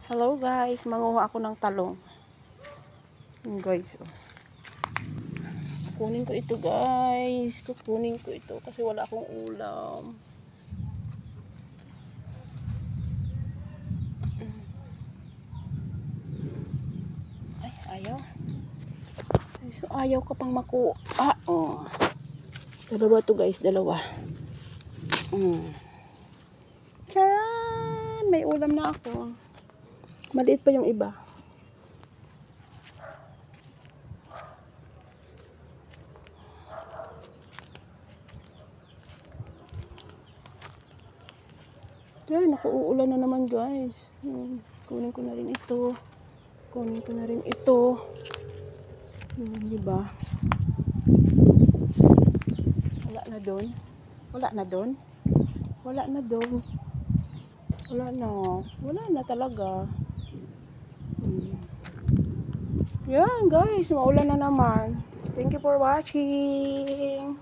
Hello guys, manguha ako ng talong. Yun guys, oh. Kukunin ko ito guys. Kukunin ko ito kasi wala akong ulam. Ay, ayaw. So, ayaw ka pang makuha. Oh. Dalawa to guys, dalawa. Charan! May ulam na ako. Maliit pa yung iba. Yan, nakuulan na naman guys. Kunin ko na rin ito. Kunin ko na rin ito. Diba? Wala na doon. Wala na doon. Wala na doon. Wala na. Wala na talaga. Yan guys, maulan na naman. Thank you for watching.